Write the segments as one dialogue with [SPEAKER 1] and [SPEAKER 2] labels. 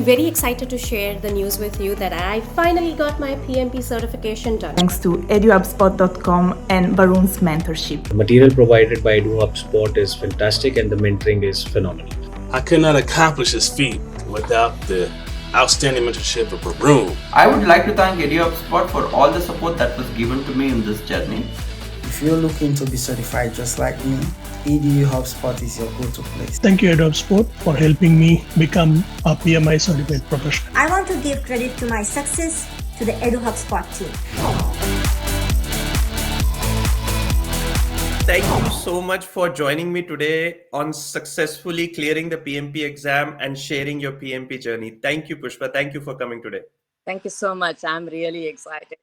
[SPEAKER 1] I'm very excited to share the news with you that I finally got my PMP certification done.
[SPEAKER 2] Thanks to EduHubSpot.com and Varun's mentorship.
[SPEAKER 3] The material provided by EduHubSpot is fantastic and the mentoring is phenomenal.
[SPEAKER 4] I could not accomplish this feat without the outstanding mentorship of Varun.
[SPEAKER 5] I would like to thank EduHubSpot for all the support that was given to me in this journey.
[SPEAKER 6] If you're looking to be certified just like me, EduHubSpot is your go-to place.
[SPEAKER 7] Thank you, EduHubSpot, for helping me become a PMI Certified professional.
[SPEAKER 8] I want to give credit to my success to the EduHubSpot team.
[SPEAKER 9] Thank you so much for joining me today on successfully clearing the PMP exam and sharing your PMP journey. Thank you, Pushpa. Thank you for coming today.
[SPEAKER 10] Thank you so much. I'm really excited.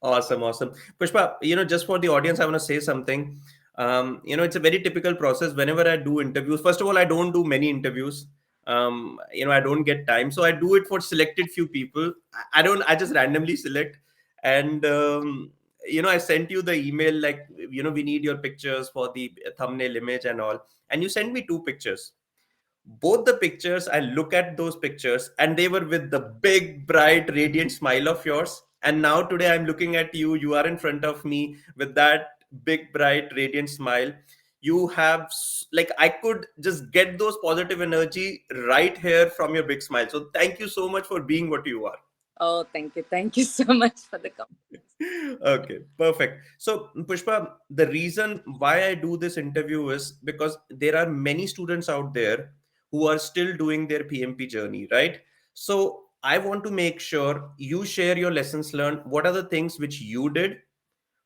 [SPEAKER 9] Awesome. Pushpa, just for the audience, I want to say something. It's a very typical process. Whenever I do interviews, first of all, I don't do many interviews. I don't get time. So I do it for selected few people. I just randomly select. And, I sent you the email, like, we need your pictures for the thumbnail image and all. And you sent me 2 pictures. Both the pictures, I look at those pictures and they were with the big, bright, radiant smile of yours. And now today I'm looking at you. You are in front of me with that big, bright, radiant smile. You have, I could just get those positive energy right here from your big smile. So thank you so much for being what you are.
[SPEAKER 10] Oh, thank you. Thank you so much for the compliment.
[SPEAKER 9] Okay, perfect. So Pushpa, the reason why I do this interview is because there are many students out there who are still doing their PMP journey, right? So I want to make sure you share your lessons learned. What are the things which you did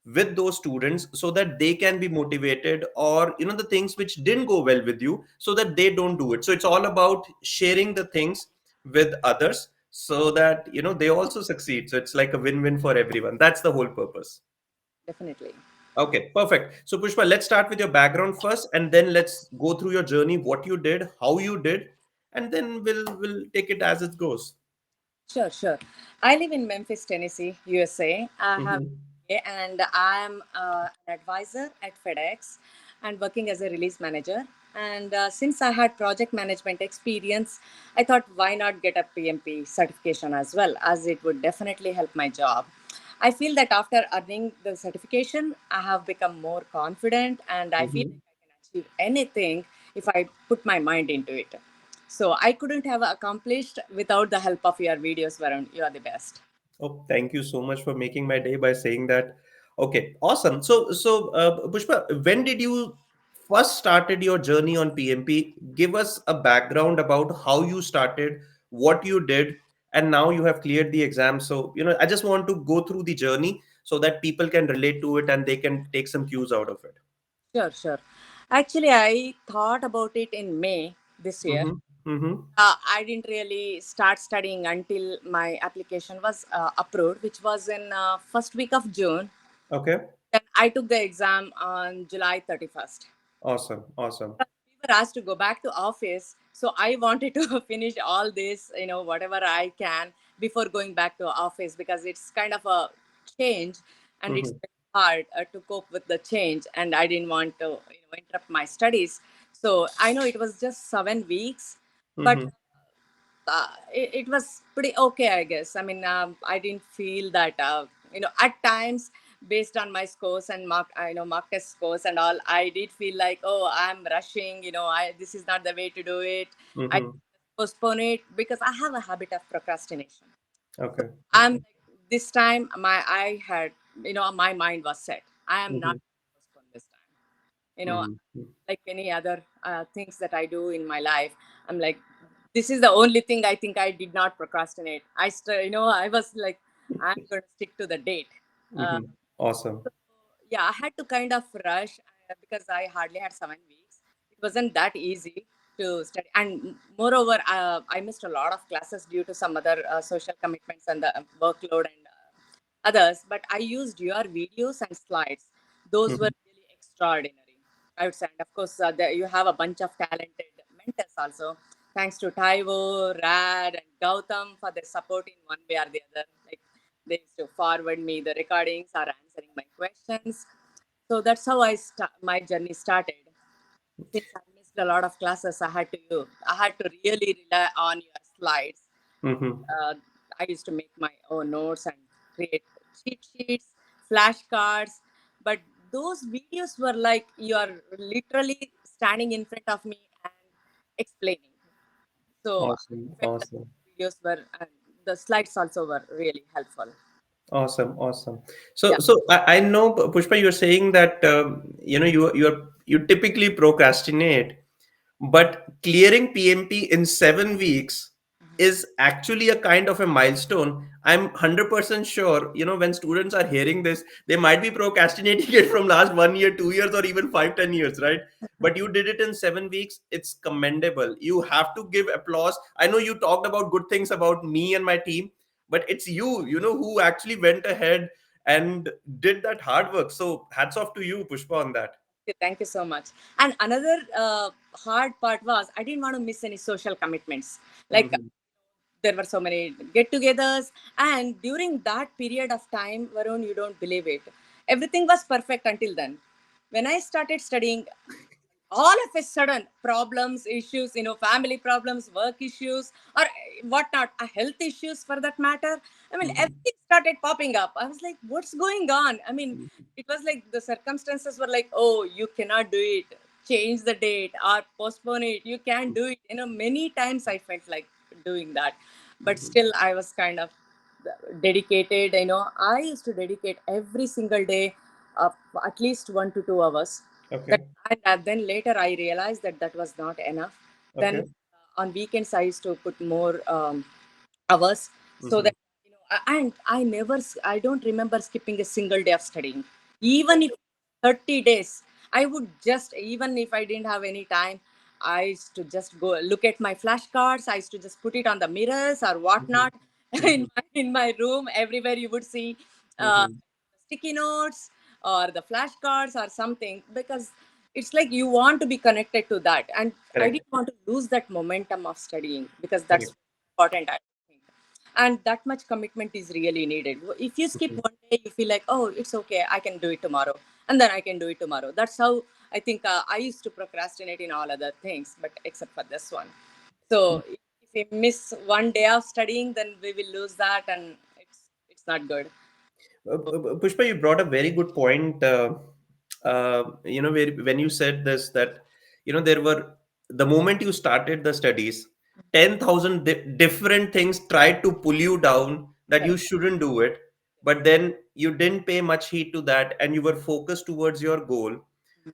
[SPEAKER 9] with those students so that they can be motivated, or the things which didn't go well with you so that they don't do it. So it's all about sharing the things with others so that they also succeed. So it's like a win-win for everyone. That's the whole purpose.
[SPEAKER 10] Definitely.
[SPEAKER 9] Okay, perfect. So Pushpa, let's start with your background first, and then let's go through your journey, what you did, how you did, and then we'll take it as it goes.
[SPEAKER 10] Sure. I live in Memphis, Tennessee, USA. And I'm an advisor at FedEx and working as a release manager. And since I had project management experience, I thought, why not get a PMP certification as well, as it would definitely help my job. I feel that after earning the certification, I have become more confident, and I feel like I can achieve anything if I put my mind into it. So I couldn't have accomplished without the help of your videos, Varun. You are the best.
[SPEAKER 9] Oh, thank you so much for making my day by saying that. Okay, awesome. So Pushpa, when did you first started your journey on PMP? Give us a background about how you started, what you did, and now you have cleared the exam. So, I just want to go through the journey so that people can relate to it and they can take some cues out of it.
[SPEAKER 10] Sure. Actually, I thought about it in May this year. I didn't really start studying until my application was approved, which was in first week of June.
[SPEAKER 9] Okay.
[SPEAKER 10] Then I took the exam on July 31st.
[SPEAKER 9] Awesome.
[SPEAKER 10] We were asked to go back to office. So I wanted to finish all this, whatever I can before going back to office, because it's kind of a change and it's hard to cope with the change. And I didn't want to interrupt my studies. So I know it was just 7 weeks, but it was pretty okay, I guess. I mean, I didn't feel that, at times, based on my scores and mock test scores and all, I did feel like, oh, I'm rushing, this is not the way to do it. I postpone it because I have a habit of procrastination.
[SPEAKER 9] Okay.
[SPEAKER 10] So I'm this time, I had, my mind was set. I am not postpone this time. Like any other things that I do in my life, I'm like, this is the only thing I think I did not procrastinate. I was like, I'm going to stick to the date.
[SPEAKER 9] Awesome.
[SPEAKER 10] So, yeah, I had to kind of rush because I hardly had 7 weeks. It wasn't that easy to study. And moreover, I missed a lot of classes due to some other social commitments and the workload and others. But I used your videos and slides. Those were really extraordinary, I would say. And of course, you have a bunch of talented mentors also. Thanks to Taiwo, Rad, and Gautam for their support in one way or the other. Like, they used to forward me the recordings or answering my questions. So that's how my journey started. Since I missed a lot of classes, I had to really rely on your slides
[SPEAKER 3] Mm-hmm.
[SPEAKER 10] I used to make my own notes and create cheat sheets, flashcards. But those videos were like you are literally standing in front of me and explaining. So I
[SPEAKER 3] Awesome.
[SPEAKER 10] felt that
[SPEAKER 3] Awesome.
[SPEAKER 10] videos were, and the slides also were really helpful.
[SPEAKER 3] Awesome, awesome.
[SPEAKER 10] Yeah.
[SPEAKER 3] So I know, Pushpa, you're saying that you typically procrastinate, but clearing PMP in 7 weeks is actually a kind of a milestone. I'm 100% sure, when students are hearing this, they might be procrastinating it from last 1 year, 2 years, or even 5, 10 years, right? But you did it in 7 weeks. It's commendable. You have to give applause. I know you talked about good things about me and my team, but it's who actually went ahead and did that hard work. So hats off to you, Pushpa, on that.
[SPEAKER 10] Thank you so much. And another hard part was I didn't want to miss any social commitments. Like
[SPEAKER 3] Hmm.
[SPEAKER 10] there were so many get-togethers, and during that period of time, Varun, you don't believe it. Everything was perfect until then. When I started studying, all of a sudden problems, issues, family problems, work issues, or whatnot, health issues for that matter. I mean,
[SPEAKER 3] Hmm.
[SPEAKER 10] everything started popping up. I was like, what's going on? I mean, it was like the circumstances were like, oh, you cannot do it, change the date or postpone it, you can't do it. Many times I felt like doing that, but still I was kind of dedicated. I used to dedicate every single day at least 1 to 2 hours. That,
[SPEAKER 3] Okay.
[SPEAKER 10] and then later I realized that that was not enough. Then
[SPEAKER 3] Okay.
[SPEAKER 10] on weekends I used to put more hours, so
[SPEAKER 3] Hmm.
[SPEAKER 10] that and I don't remember skipping a single day of studying, even if 30 days. I would just, even if I didn't have any time, I used to just go look at my flashcards. I used to just put it on the mirrors or
[SPEAKER 3] Hmm.
[SPEAKER 10] whatnot
[SPEAKER 3] Hmm.
[SPEAKER 10] in my room. Everywhere you would see uh,
[SPEAKER 3] Hmm.
[SPEAKER 10] sticky notes or the flashcards or something, because it's like you want to be connected to that. And I
[SPEAKER 3] Correct.
[SPEAKER 10] didn't want to lose that momentum of studying, because that's
[SPEAKER 3] Correct.
[SPEAKER 10] important, I think. And that much commitment is really needed. If you skip
[SPEAKER 3] Mhm.
[SPEAKER 10] one day, you feel like, oh, it's okay, I can do it tomorrow, and then I can do it tomorrow. That's how I think I used to procrastinate in all other things, but except for this one. So if we miss one day of studying, then we will lose that, and it's not good.
[SPEAKER 3] Pushpa, you brought a very good point. When you said this, that there were, the moment you started the studies, 10,000 different things tried to pull you down that you
[SPEAKER 10] Correct.
[SPEAKER 3] shouldn't do it, but then you didn't pay much heed to that, and you were focused towards your goal.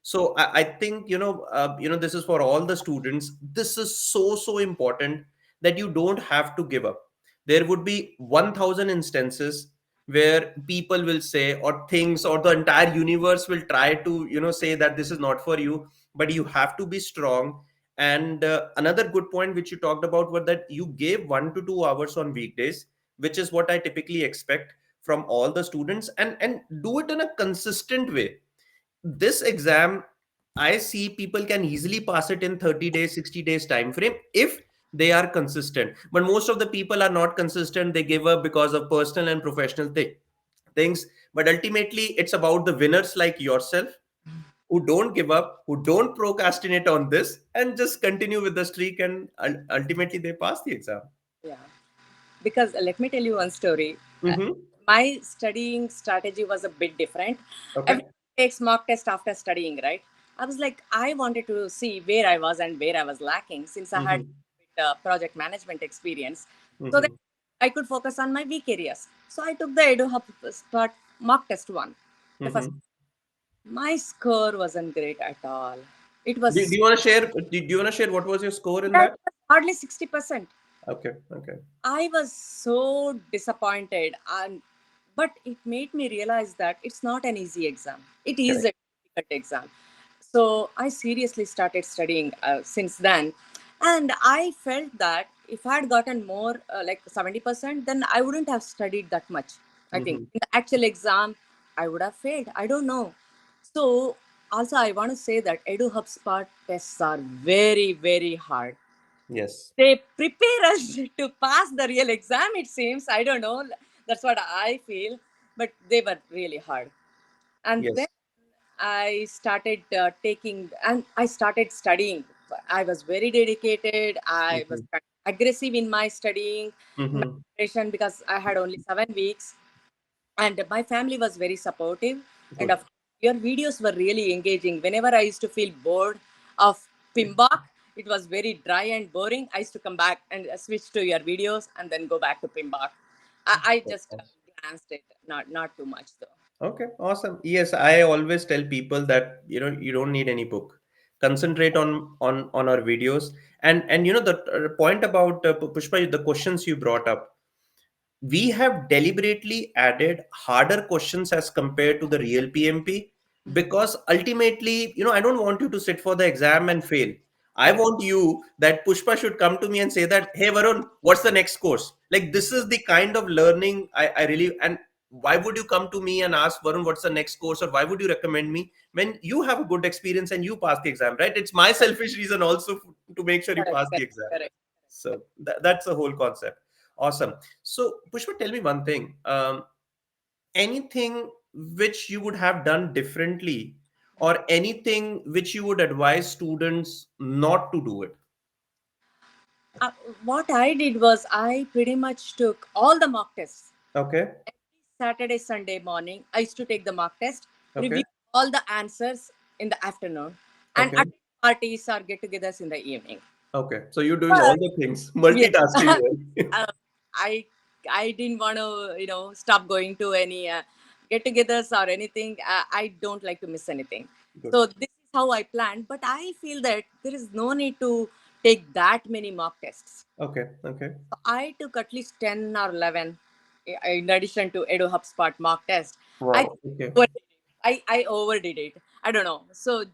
[SPEAKER 3] So I think this is for all the students. This is so important that you don't have to give up. There would be 1,000 instances where people will say, or things, or the entire universe will try to say that this is not for you, but you have to be strong. And another good point which you talked about was that you gave 1 to 2 hours on weekdays, which is what I typically expect from all the students, and do it in a consistent way. This exam, I see people can easily pass it in 30 days, 60 days time frame if they are consistent. But most of the people are not consistent. They give up because of personal and professional things. But ultimately, it's about the winners like yourself, who don't give up, who don't procrastinate on this, and just continue with the streak, and ultimately they pass the exam.
[SPEAKER 10] Yeah. Because let me tell you one story.
[SPEAKER 3] Mm-hmm.
[SPEAKER 10] My studying strategy was a bit different.
[SPEAKER 3] Okay.
[SPEAKER 10] Everyone takes mock test after studying, right? I was like, I wanted to see where I was and where I was lacking, since I had
[SPEAKER 3] Mm-hmm.
[SPEAKER 10] project management experience, so that
[SPEAKER 3] Mm-hmm.
[SPEAKER 10] I could focus on my weak areas. So I took the EduHubSpot mock test one. The first,
[SPEAKER 3] Mm-hmm.
[SPEAKER 10] my score wasn't great at all. It
[SPEAKER 3] Do
[SPEAKER 10] was,
[SPEAKER 3] you want to share? Do you want to share what was your score in
[SPEAKER 10] yeah, it
[SPEAKER 3] that?
[SPEAKER 10] was hardly 60%.
[SPEAKER 3] Okay. Okay.
[SPEAKER 10] I was so disappointed, and but it made me realize that it's not an easy exam. It is
[SPEAKER 3] Correct.
[SPEAKER 10] a difficult exam. So I seriously started studying since then, and I felt that if I had gotten more, like 70%, then I wouldn't have studied that much. I think
[SPEAKER 3] Mm-hmm.
[SPEAKER 10] in the actual exam, I would have failed. I don't know. So also, I want to say that EduHubSpot tests are very, very hard.
[SPEAKER 3] Yes.
[SPEAKER 10] They prepare us to pass the real exam, it seems. I don't know, that's what I feel, but they were really hard. And then
[SPEAKER 3] Yes.
[SPEAKER 10] I started taking, and I started studying. I was very dedicated. I was
[SPEAKER 3] Mhm.
[SPEAKER 10] aggressive in my studying, my
[SPEAKER 9] Mm-hmm.
[SPEAKER 10] preparation, because I had only 7 weeks, and my family was very supportive. And
[SPEAKER 9] Good.
[SPEAKER 10] of your videos were really engaging. Whenever I used to feel bored of Pimbak, it was very dry and boring, I used to come back and switch to your videos and then go back to Pimbak. I just glanced it, not too much though.
[SPEAKER 9] Okay, awesome. Yes, I always tell people that you don't need any book. Concentrate on our videos, and the point about Pushpa, the questions you brought up, we have deliberately added harder questions as compared to the real PMP, because ultimately, I don't want you to sit for the exam and fail. I
[SPEAKER 10] Correct.
[SPEAKER 9] want you that Pushpa should come to me and say that, hey Varun, what's the next course? Like, this is the kind of learning I really, and why would you come to me and ask Varun what's the next course, or why would you recommend me when you have a good experience and you pass the exam, right? It's my selfish reason also to make sure you
[SPEAKER 10] Correct.
[SPEAKER 9] pass the
[SPEAKER 10] Correct.
[SPEAKER 9] exam.
[SPEAKER 10] Correct.
[SPEAKER 9] So that's the whole concept. Awesome. So, Pushpa, tell me one thing. Anything which you would have done differently, or anything which you would advise students not to do it?
[SPEAKER 10] Uh, what I did was I pretty much took all the mock tests.
[SPEAKER 9] Okay.
[SPEAKER 10] Saturday, Sunday morning, I used to take the mock test,
[SPEAKER 9] Okay.
[SPEAKER 10] review all the answers in the afternoon, and
[SPEAKER 9] Okay.
[SPEAKER 10] attend parties or get-togethers in the evening.
[SPEAKER 9] Okay. So you're doing all
[SPEAKER 10] But
[SPEAKER 9] the things,
[SPEAKER 10] yeah,
[SPEAKER 9] multitasking well.
[SPEAKER 10] uh, I I didn't want to stop going to any get-togethers or anything. I don't like to miss anything.
[SPEAKER 9] Good.
[SPEAKER 10] So this is how I planned. But I feel that there is no need to take that many mock tests.
[SPEAKER 9] Okay. Okay.
[SPEAKER 10] I took at least 10 or 11 in addition to EduHubSpot mock test. I
[SPEAKER 9] Wow. Okay.
[SPEAKER 10] overdid it. I overdid it. I don't know. So,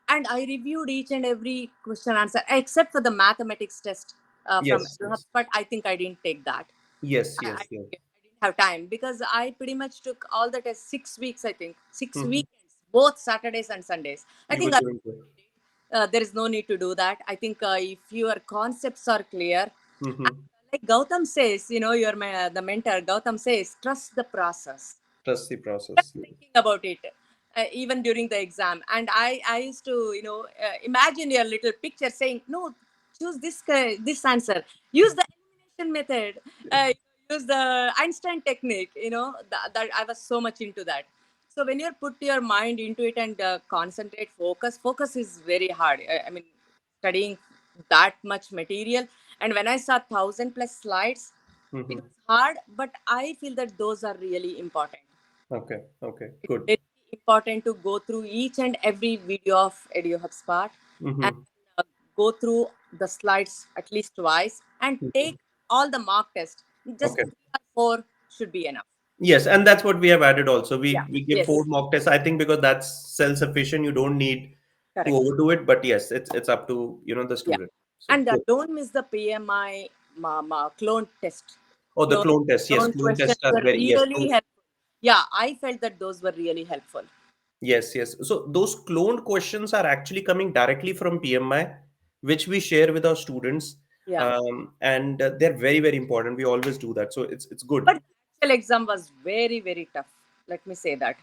[SPEAKER 10] and I reviewed each and every question answer except for the mathematics test from
[SPEAKER 9] Yes. Yes.
[SPEAKER 10] EduHubSpot. I think I didn't take that.
[SPEAKER 9] Yes.
[SPEAKER 10] I
[SPEAKER 9] Yes. Yes.
[SPEAKER 10] didn't have time because I pretty much took all the tests 6 weeks, I think. Six
[SPEAKER 9] Mhm.
[SPEAKER 10] weekends, both Saturdays and Sundays. I
[SPEAKER 9] You were
[SPEAKER 10] think
[SPEAKER 9] doing good.
[SPEAKER 10] there is no need to do that. I think if your concepts are clear,
[SPEAKER 9] Mm-hmm.
[SPEAKER 10] like Gautam says, the mentor. Gautam says, trust the process.
[SPEAKER 9] Trust the
[SPEAKER 10] Just
[SPEAKER 9] process.
[SPEAKER 10] thinking about it, even during the exam. And I used to, imagine your little picture saying, no, choose this answer. Use the elimination method. Use the Einstein technique. That I was so much into that. So when you put your mind into it and concentrate, focus is very hard. I mean, studying that much material, and when I saw 1,000+ slides, it
[SPEAKER 9] Mm-hmm.
[SPEAKER 10] was hard, but I feel that those are really important.
[SPEAKER 9] Okay. Okay.
[SPEAKER 10] It's
[SPEAKER 9] Good.
[SPEAKER 10] very important to go through each and every video of EduHubSpot and
[SPEAKER 9] Mm-hmm.
[SPEAKER 10] uh, go through the slides at least twice and
[SPEAKER 9] Mm-hmm.
[SPEAKER 10] take all the mock tests. Just
[SPEAKER 9] Okay.
[SPEAKER 10] 3 or 4 should be enough.
[SPEAKER 9] Yes, and that's what we have added also.
[SPEAKER 10] Yeah.
[SPEAKER 9] We give four
[SPEAKER 10] Yes.
[SPEAKER 9] mock tests, I think, because that's self-sufficient. You don't need to
[SPEAKER 10] Correct.
[SPEAKER 9] overdo it, but yes, it's up to the
[SPEAKER 10] Yeah.
[SPEAKER 9] student. So
[SPEAKER 10] And
[SPEAKER 9] good.
[SPEAKER 10] don't miss the PMI clone test.
[SPEAKER 9] Oh, the
[SPEAKER 10] Clone,
[SPEAKER 9] clone test. Yes,
[SPEAKER 10] clone
[SPEAKER 9] clone
[SPEAKER 10] questions
[SPEAKER 9] tests are
[SPEAKER 10] were
[SPEAKER 9] very, yes.
[SPEAKER 10] really helpful. Yeah, I felt that those were really helpful.
[SPEAKER 9] Yes, yes. So those cloned questions are actually coming directly from PMI, which we share with our students,
[SPEAKER 10] Yeah.
[SPEAKER 9] and they're very, very important. We always do that, so it's good.
[SPEAKER 10] But the actual exam was very, very tough. Let me say that.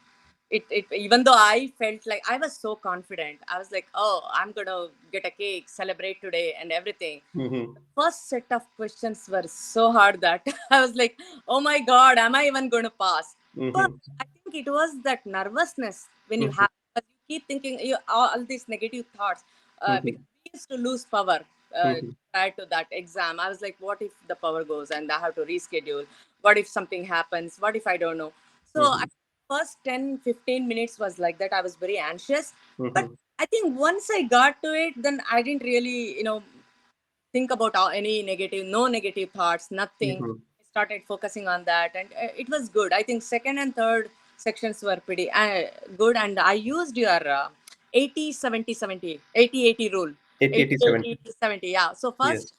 [SPEAKER 10] It even though I felt like I was so confident, I was like, oh, I'm gonna get a cake, celebrate today, and everything.
[SPEAKER 9] Mm-hmm.
[SPEAKER 10] First set of questions were so hard that I was like, oh my god, am I even gonna pass? But
[SPEAKER 9] Mm-hmm.
[SPEAKER 10] I think it was that nervousness when you
[SPEAKER 9] Mm-hmm.
[SPEAKER 10] have, because you keep thinking all these negative thoughts. Because
[SPEAKER 9] Mm-hmm.
[SPEAKER 10] we used to lose power
[SPEAKER 9] Mm-hmm.
[SPEAKER 10] prior to that exam. I was like, what if the power goes and I have to reschedule? What if something happens? What if I don't know? So
[SPEAKER 9] Mm-hmm.
[SPEAKER 10] first 10-15 minutes was like that. I was very anxious. But
[SPEAKER 9] Mm-hmm.
[SPEAKER 10] I think once I got to it, then I didn't really, think about any negative, no negative thoughts, nothing.
[SPEAKER 9] Mm-hmm.
[SPEAKER 10] I started focusing on that, and it was good. I think second and third sections were pretty good, and I used your 80 70 70 80 80 rule.
[SPEAKER 9] 80,
[SPEAKER 10] 80
[SPEAKER 9] 80, 70.
[SPEAKER 10] 80 70, yeah. So
[SPEAKER 9] Yes.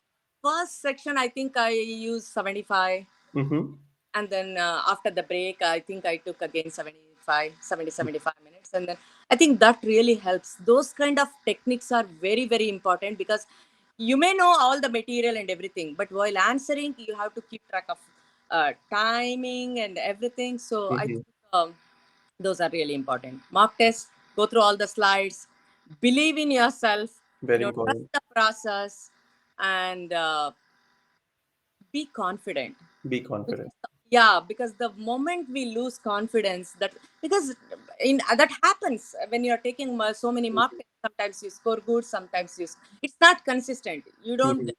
[SPEAKER 10] first section, I think I used 75,
[SPEAKER 9] Mm-hmm.
[SPEAKER 10] and then after the break, I think I took again 75 minutes, and then I think that really helps. Those kind of techniques are very, very important, because you may know all the material and everything, but while answering you have to keep track of timing and everything. So I
[SPEAKER 9] Mm-hmm.
[SPEAKER 10] think those are really important. Mock test, go through all the slides, believe in yourself,
[SPEAKER 9] Very
[SPEAKER 10] trust
[SPEAKER 9] important.
[SPEAKER 10] the process, and be confident.
[SPEAKER 9] Be confident.
[SPEAKER 10] Yeah, because the moment we lose confidence, because that happens when you're taking so many mock tests. Sometimes you score good, sometimes it's not consistent. You don't,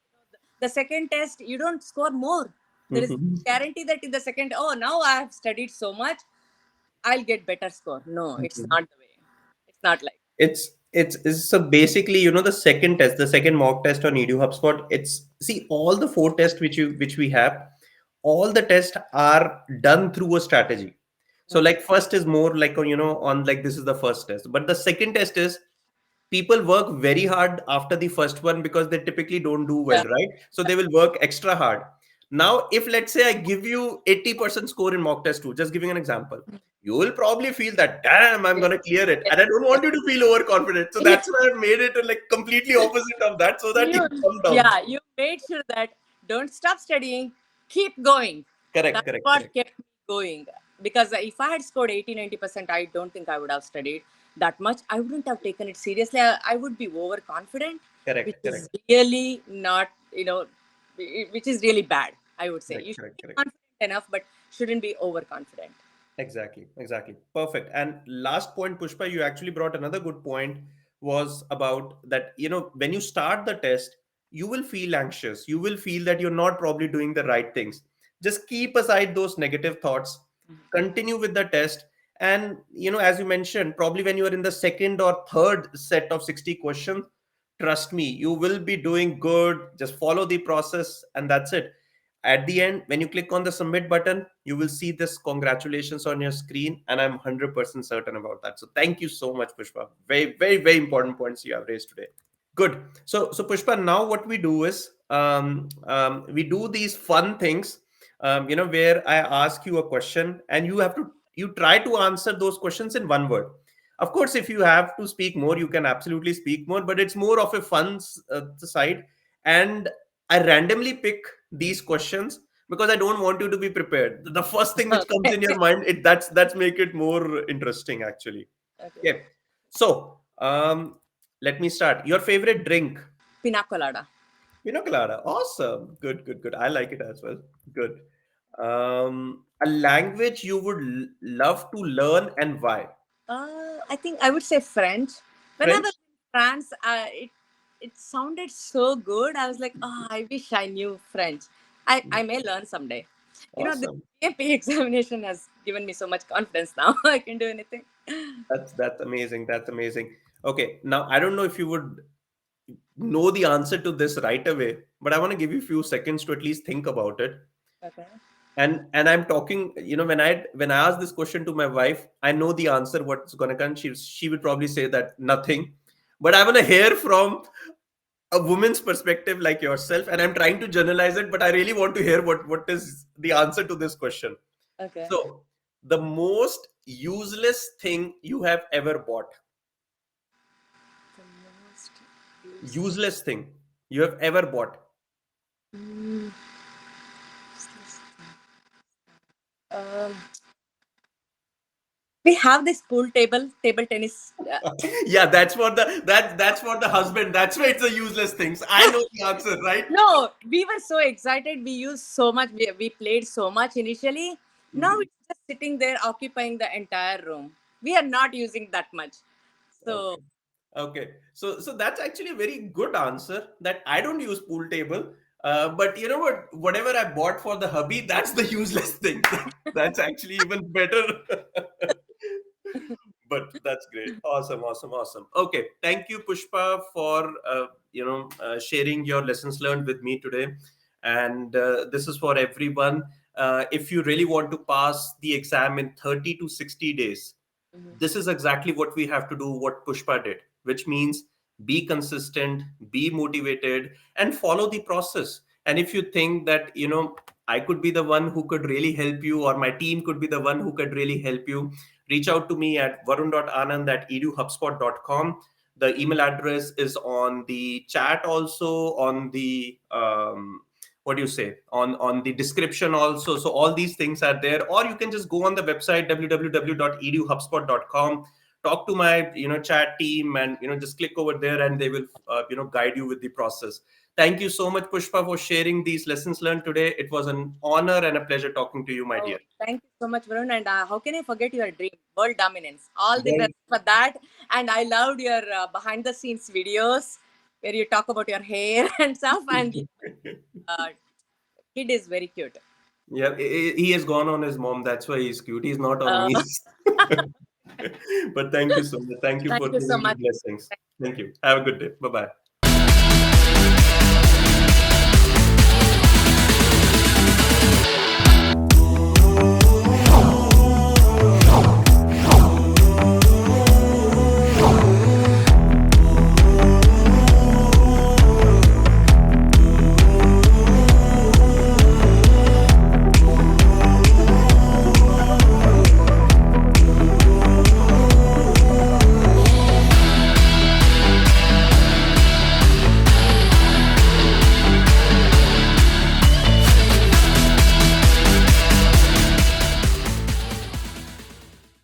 [SPEAKER 10] the second test you don't score more. There is guarantee that in the second, oh, now I have studied so much, I'll get better score. No, it's not the way. It's not like.
[SPEAKER 9] It's so basically, the second test, the second mock test on EduHubSpot, it's, see, all the 4 tests which we have, all the tests are done through a strategy. So like first is more like on like, this is the first test, but the second test is, people work very hard after the first one because they typically don't do well, right? So they will work extra hard. Now, if let's say I give you 80% score in mock test 2, just giving an example, you will probably feel that, damn, I'm going to clear it. And I don't want you to feel overconfident. So that's why I made it like completely opposite of that, so that you come down.
[SPEAKER 10] Yeah, you made sure that don't stop studying, keep going.
[SPEAKER 9] Correct.
[SPEAKER 10] That's what kept me going. Because if I had scored 80-90%, I don't think I would have studied that much. I wouldn't have taken it seriously. I would be overconfident, which is really not, which is really bad, I would say. You should be confident enough, but shouldn't be overconfident.
[SPEAKER 9] Exactly. Perfect. And last point, Pushpa, you actually brought another good point, was about that, when you start the test, you will feel anxious. You will feel that you're not probably doing the right things. Just keep aside those negative thoughts, continue with the test. And, as you mentioned, probably when you are in the second or third set of 60 questions, trust me, you will be doing good. Just follow the process, and that's it. At the end, when you click on the submit button, you will see this congratulations on your screen, and I'm 100% certain about that. So thank you so much, Pushpa. Very, very, very important points you have raised today. Good. So Pushpa, now what we do is, we do these fun things, where I ask you a question and you try to answer those questions in one word. Of course, if you have to speak more, you can absolutely speak more, but it's more of a fun side. And I randomly pick these questions because I don't want you to be prepared. The first thing which comes in your mind, that's make it more interesting, actually. Okay. So, let me start. Your favorite drink?
[SPEAKER 10] Pina colada.
[SPEAKER 9] Pina colada. Awesome. Good. I like it as well. Good. A language you would love to learn, and why?
[SPEAKER 10] I think I would say French. When I was in France, it sounded so good. I was like, oh, I wish I knew French. I may learn someday.
[SPEAKER 9] Awesome.
[SPEAKER 10] The PMP examination has given me so much confidence now. I can do anything.
[SPEAKER 9] That's amazing. That's amazing. Okay, now I don't know if you would know the answer to this right away, but I want to give you a few seconds to at least think about it.
[SPEAKER 10] Okay.
[SPEAKER 9] And I'm talking, when I ask this question to my wife, I know the answer what's gonna come. She would probably say that nothing, but I want to hear from a woman's perspective like yourself, and I'm trying to generalize it, but I really want to hear what is the answer to this question.
[SPEAKER 10] Okay.
[SPEAKER 9] So, the most useless thing you have ever bought?
[SPEAKER 10] The most
[SPEAKER 9] Useless thing you have ever bought?
[SPEAKER 10] We have this table tennis.
[SPEAKER 9] Yeah, that's for the husband. That's why it's a useless thing. So I know the answer, right?
[SPEAKER 10] No, we were so excited. We used so much. We played so much initially. Now it's just sitting there occupying the entire room. We are not using that much. So
[SPEAKER 9] Okay. So that's actually a very good answer, that I don't use pool table. But you know what? Whatever I bought for the hubby, that's the useless thing. That's actually even better. But that's great. Awesome. Okay. Thank you, Pushpa, for sharing your lessons learned with me today. And this is for everyone. If you really want to pass the exam in 30 to 60 days, this is exactly what we have to do, what Pushpa did, which means be consistent, be motivated, and follow the process. And if you think that, I could be the one who could really help you, or my team could be the one who could really help you, reach out to me at varun.anand@eduhubspot.com. The email address is on the chat, also on the on the description also. So all these things are there, or you can just go on the website www.eduhubspot.com, talk to my chat team, and just click over there, and they will guide you with the process. Thank you so much, Pushpa, for sharing these lessons learned today. It was an honor and a pleasure talking to you, my
[SPEAKER 10] Oh,
[SPEAKER 9] dear.
[SPEAKER 10] thank you so much, Varun. And how can I forget your dream, world dominance? All the
[SPEAKER 9] Well,
[SPEAKER 10] best for that. And I loved your behind the scenes videos where you talk about your hair and stuff. And uh, kid is very cute.
[SPEAKER 9] yeah, he has gone on his mom. That's why he's cute. He's not on
[SPEAKER 10] Uh,
[SPEAKER 9] me. But thank you so much. Thank you
[SPEAKER 10] thank
[SPEAKER 9] for
[SPEAKER 10] you so
[SPEAKER 9] giving me
[SPEAKER 10] much.
[SPEAKER 9] blessings. Thank you. Have a good day. Bye bye.